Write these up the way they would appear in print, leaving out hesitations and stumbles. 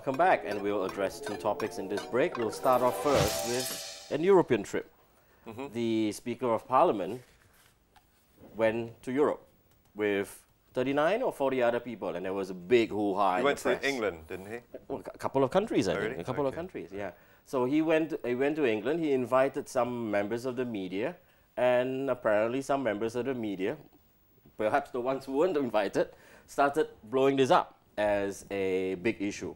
welcome back, and we'll address two topics in this break. We'll start off first with an European trip. The Speaker of Parliament went to Europe with 39 or 40 other people, and there was a big hoo-ha. He went to England, didn't he? Well, a couple of countries, I think. A couple of countries, yeah. So he went to England. He invited some members of the media, and apparently some members of the media, perhaps the ones who weren't invited, started blowing this up as a big issue.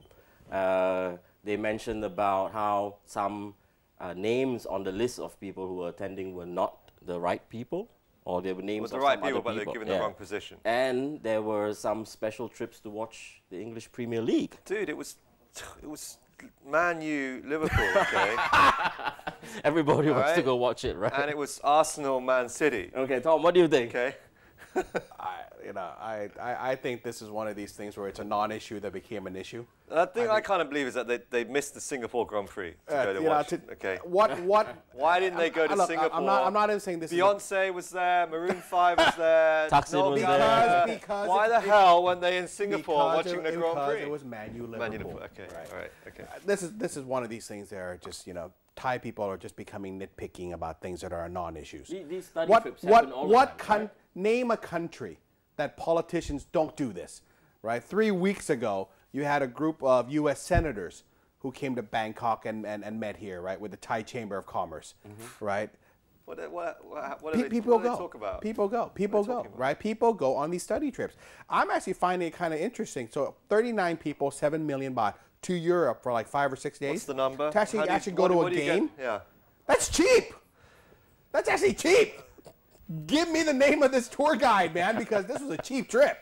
They mentioned about how some names on the list of people who were attending were not the right people, or they were names of the right some people, other but they're given the wrong position. And there were some special trips to watch the English Premier League. Dude, it was Man U, Liverpool, okay? Everybody wants to go watch it, right? And it was Arsenal, Man City. Okay, Tom, what do you think? Okay. I think this is one of these things where it's a non-issue that became an issue. The thing I kind of believe is that they missed the Singapore Grand Prix to go to watch. Okay. Why didn't they go to Singapore? I'm not even saying this. Beyonce was there. Maroon 5 was there. Thaksin was there. Because why the hell weren't they in Singapore watching the Grand Prix? It was Man U, Liverpool. Okay. Right. All right. Okay. This is one of these things that are just Thai people are just becoming nitpicking about things that are non-issues. These study trips happen all the time, right? Name a country that politicians don't do this, right? 3 weeks ago, you had a group of U.S. senators who came to Bangkok and met here, right, with the Thai Chamber of Commerce, right? What do they talk about? People go, right? People go on these study trips. I'm actually finding it kind of interesting. So 39 people, 7 million baht to Europe for like 5 or 6 days. What's the number? To actually go to a game? Yeah. That's cheap. That's actually cheap. Give me the name of this tour guide, man, because this was a cheap trip.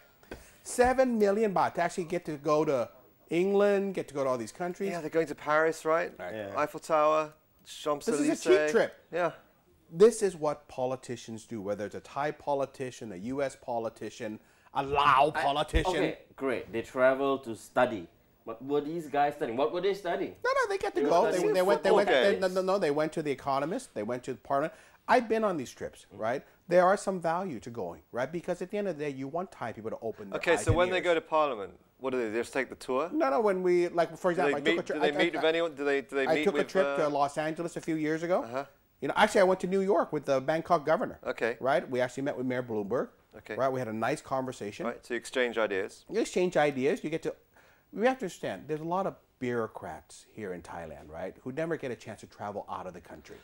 7 million baht to actually get to go to England, get to go to all these countries. Yeah, they're going to Paris, right? Yeah. Eiffel Tower, Champs-Élysées. This is a cheap trip. Yeah. This is what politicians do, whether it's a Thai politician, a U.S. politician, a Lao politician. Okay, great. They travel to study. But were these guys studying? What were they studying? No, they get to go. They went to The Economist. They went to Parliament. I've been on these trips, right? There are some value to going, right? Because at the end of the day, you want Thai people to open their eyes. Okay, so when they go to Parliament, what do they just take the tour? No. When we, like, for example, Do they meet with anyone? Do they meet with? I took a trip to Los Angeles a few years ago. Actually, I went to New York with the Bangkok governor. Okay. Right? We actually met with Mayor Bloomberg. Okay. Right? We had a nice conversation. Right. So you exchange ideas. You exchange ideas. You get to. We have to understand. There's a lot of bureaucrats here in Thailand, right? Who never get a chance to travel out of the country.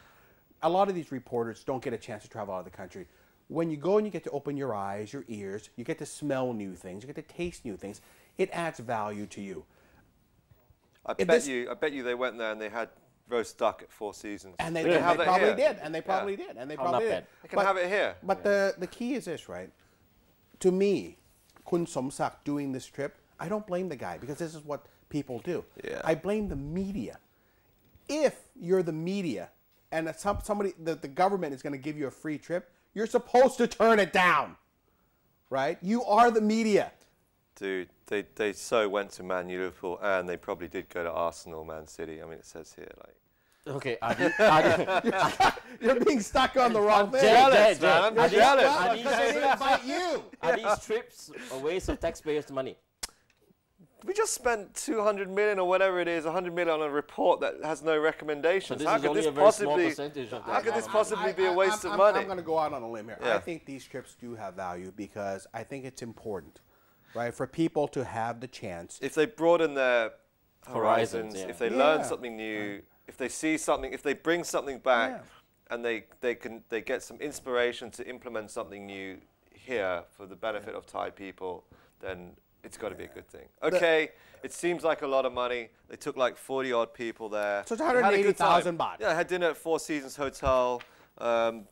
A lot of these reporters don't get a chance to travel out of the country. When you go and you get to open your eyes, your ears, you get to smell new things, you get to taste new things, it adds value to you. I bet you they went there and they had roast duck at Four Seasons. And they probably did. And they probably did. Not They bad. Have it here. But the key is this, right? To me, Kun Somsak doing this trip, I don't blame the guy because this is what people do. Yeah. I blame the media. If you're the media and the government is going to give you a free trip, you're supposed to turn it down, right? You are the media. Dude, they so went to Man U, Liverpool, and they probably did go to Arsenal, Man City. I mean, it says here, like. Okay, you're being stuck on the wrong thing. Jealous, man. I'm jealous. Because they didn't invite you. Are these trips a waste of taxpayers' money? We just spent 200 million or whatever it is, 100 million on a report that has no recommendations. So How could this possibly be a waste of money? I'm going to go out on a limb here. Yeah. I think these trips do have value because I think it's important, right, for people to have the chance. If they broaden their horizons, yeah. if they learn something new, if they see something, if they bring something back, and they get some inspiration to implement something new here for the benefit of Thai people, then it's got to be a good thing. Okay, it seems like a lot of money. They took like 40-odd people there. So it's 180,000 baht. Yeah, I had dinner at Four Seasons Hotel, Park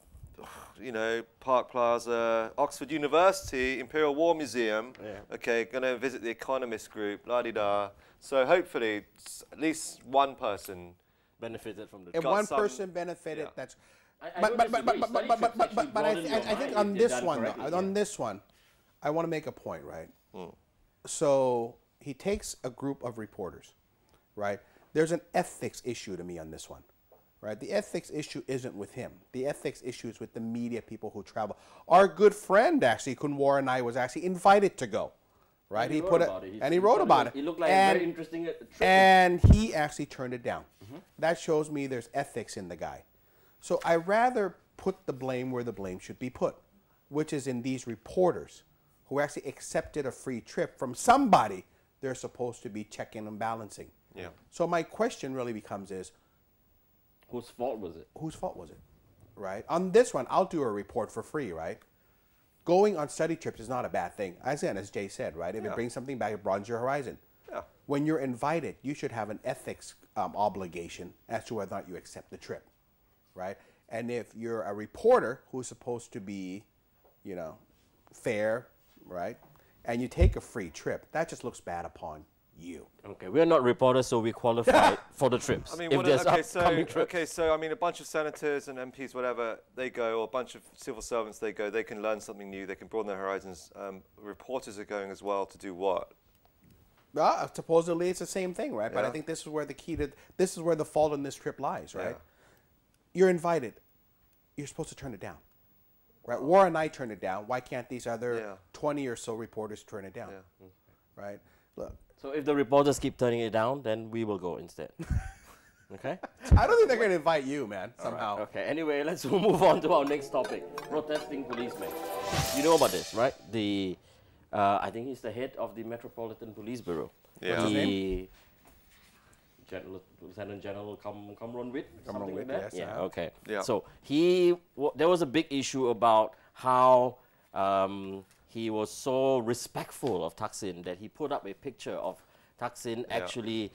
Plaza, Oxford University, Imperial War Museum. Yeah. Okay, going to visit the Economist group, la-di-da. So hopefully at least one person benefited from the. If one person benefited, that's. But I think on this one, I want to make a point, right? So he takes a group of reporters, right? There's an ethics issue to me on this one, right? The ethics issue isn't with him. The ethics issue is with the media people who travel. Our good friend, actually, Kunwar and I was actually invited to go, right? He wrote about it. And he wrote about it. It looked like a very interesting trip. And he actually turned it down. That shows me there's ethics in the guy. So I rather put the blame where the blame should be put, which is in these reporters who actually accepted a free trip from somebody they're supposed to be checking and balancing. Yeah. So my question really becomes is, whose fault was it? whose fault was it, right? On this one, I'll do a report for free, right? Going on study trips is not a bad thing. As Jay said, right? If it brings something back, it broadens your horizon. Yeah. When you're invited, you should have an ethics obligation as to whether or not you accept the trip, right? And if you're a reporter who's supposed to be, you know, fair, right? And you take a free trip, that just looks bad upon you. Okay, we're not reporters, so we qualify for the trips. I mean, if there's upcoming trips. okay, so I mean, a bunch of senators and MPs, whatever, they go, or a bunch of civil servants, they go. They can learn something new. They can broaden their horizons. Reporters are going as well to do what? Supposedly it's the same thing, right? But I Yeah. think this is where this is where the fault in this trip lies, right? Yeah. You're invited. You're supposed to turn it down, right? Warren and I turned it down. Why can't these other 20 or so reporters turn it down, right? Look. So if the reporters keep turning it down, then we will go instead. Okay? I don't think they're going to invite you, man, somehow. Right. Okay, anyway, let's move on to our next topic. Protesting policemen. You know about this, right? I think he's the head of the Metropolitan Police Bureau. Yeah. What's his name? Lieutenant General Kamron Witt, something Kamron like Witt, that. yes, Yeah, uh-huh. okay. Yeah. So there was a big issue about how he was so respectful of Thaksin that he put up a picture of Thaksin actually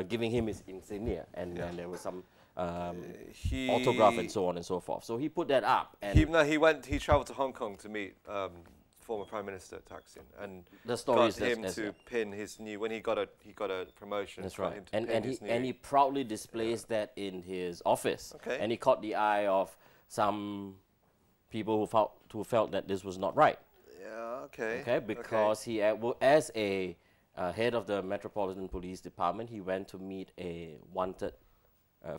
giving him his insignia, and there was some autograph and so on and so forth. So he put that up, and he traveled to Hong Kong to meet former Prime Minister Thaksin, and the story got him to pin his new, when he got a promotion. That's got right. him to pin his new, And he proudly displays that in his office. Okay. And he caught the eye of some people who felt that this was not right. Yeah. Okay. Okay, because he, as a head of the Metropolitan Police Department, he went to meet a wanted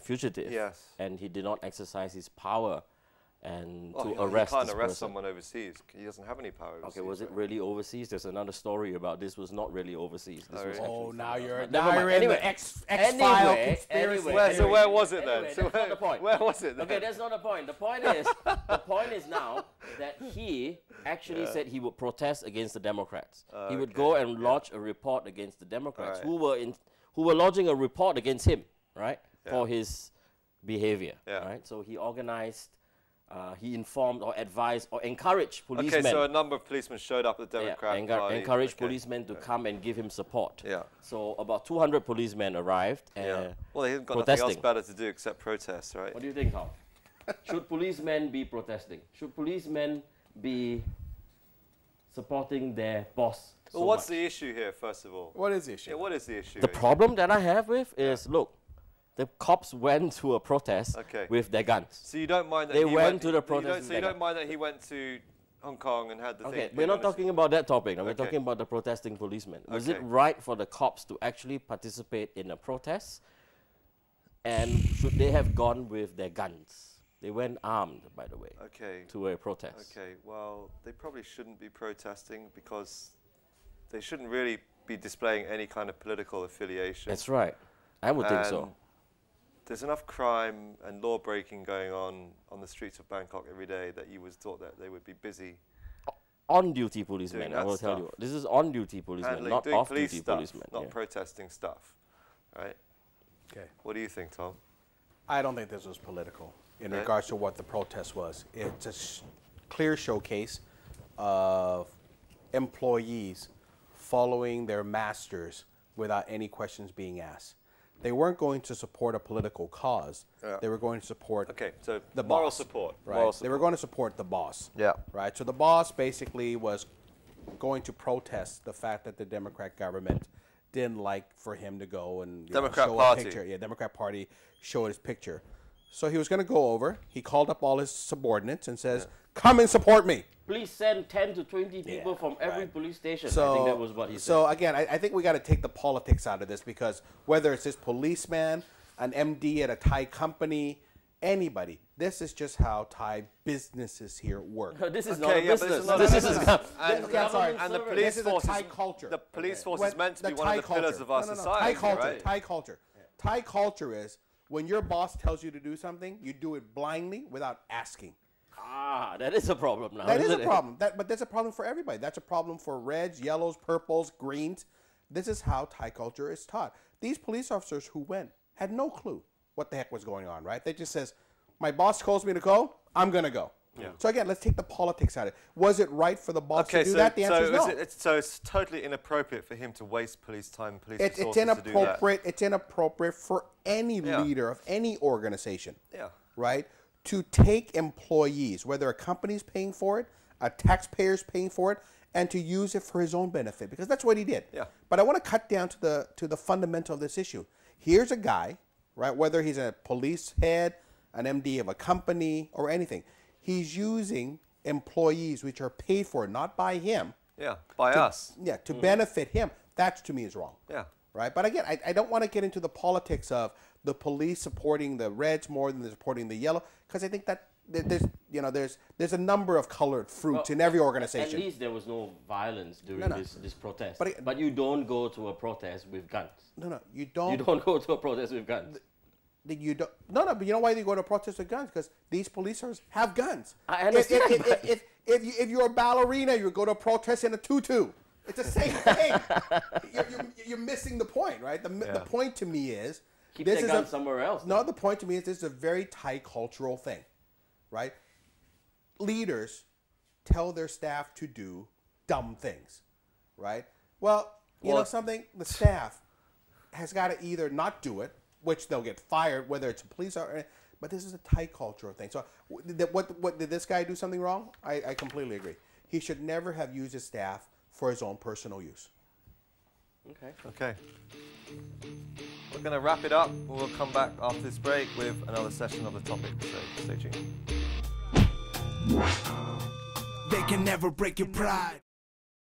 fugitive. Yes. And he did not exercise his power and to He arrest can't this arrest person. someone overseas. He doesn't have any power overseas. Okay, was it really overseas? There's another story about this was not really overseas. This was Oh, actually now you're Never mind. in Anyway, the X-File conspiracy. So where was it then? Anyway, So that's not the point. Where was it then? Okay, that's not the point. The point is now that he actually said he would protest against the Democrats. He would go and lodge a report against the Democrats who were lodging a report against him, right, for his behavior, right? So he organized. He informed or advised or encouraged policemen. Okay, so a number of policemen showed up at the Democrat Party. Encouraged policemen to come and give him support. Yeah. So about 200 policemen arrived. Well, they haven't got protesting. nothing else better to do except protest, right? What do you think, Tom? Should policemen be protesting? Should policemen be supporting their boss so Well, what's much? the issue here, first of all? What is the issue? Yeah, what is the issue? The problem that I have with is, look, the cops went to a protest with their guns. So you don't mind that They he went to the protest. So you don't mind that he went to Hong Kong and had the thing. Okay, we're not talking about that topic. We're Okay. talking about the protesting policemen. Was it Okay. right for the cops to actually participate in a protest? And should they have gone with their guns? They went armed, by the way, to a protest. Okay, well, they probably shouldn't be protesting because they shouldn't really be displaying any kind of political affiliation. That's right. I would think so. There's enough crime and law breaking going on the streets of Bangkok every day that you would thought that they would be busy on-duty policemen, doing I will that tell you. stuff. This is on-duty policemen, handling, not doing police off-duty stuff, policemen. not yeah. protesting stuff, right? Okay. What do you think, Tom? I don't think this was political in Okay. regards to what the protest was. It's a clear showcase of employees following their masters without any questions being asked. They weren't going to support a political cause. They were going to support so the moral boss, support. Right? Moral They were going to support the boss. Yeah. Right. So the boss basically was going to protest the fact that the Democrat government didn't like for him to go and Democrat show Party. a picture. Yeah, Democrat Party showed his picture. So he was going to go over. He called up all his subordinates and says, "Come and support me." Please send 10 to 20 people from every police station. So, I think that was what he said. So again, I think we got to take the politics out of this because whether it's this policeman, an MD at a Thai company, anybody. This is just how Thai businesses here work. No, this is not a business. And the police force Thai culture. The police force is meant to be one of the pillars of our society. Thai culture. Right? Thai culture. Thai culture is when your boss tells you to do something, you do it blindly without asking. Ah, that is a problem now. That is a problem. But that's a problem for everybody. That's a problem for reds, yellows, purples, greens. This is how Thai culture is taught. These police officers who went had no clue what the heck was going on, right? They just says, my boss calls me to go, I'm going to go. Yeah. So again, let's take the politics out of it. Was it right for the boss to do that? The answer is no. So it's totally inappropriate for him to waste police time, police resources it's inappropriate. to do that. It's inappropriate for any leader of any organization, yeah, right, to take employees, whether a company's paying for it, a taxpayer's paying for it, and to use it for his own benefit, because that's what he did. Yeah. But I want to cut down to the fundamental of this issue. Here's a guy, right, whether he's a police head, an MD of a company, or anything. He's using employees which are paid for not by him. Yeah, by us. Yeah, to benefit him. That to me is wrong. Yeah. Right? But again, I don't want to get into the politics of the police supporting the reds more than they're supporting the yellow, because I think that there's a number of colored fruits in every organization. At least there was no violence during this protest. But you don't go to a protest with guns. No, you don't. You don't go to a protest with guns. You don't. No, but you know why they go to protest with guns? Because these police officers have guns. I understand. If you're a ballerina, you go to a protest in a tutu. It's the same thing. You're missing the point, right? The point to me is keep their guns somewhere else. No, the point to me is this is a very Thai cultural thing, right? Leaders tell their staff to do dumb things, right? Well, you know something? The staff has got to either not do it, which they'll get fired, whether it's a police or, but this is a Thai cultural thing. So what did this guy do something wrong? I completely agree. He should never have used his staff for his own personal use. Okay. We're going to wrap it up. We'll come back after this break with another session of the topic. So stay tuned. They can never break your pride.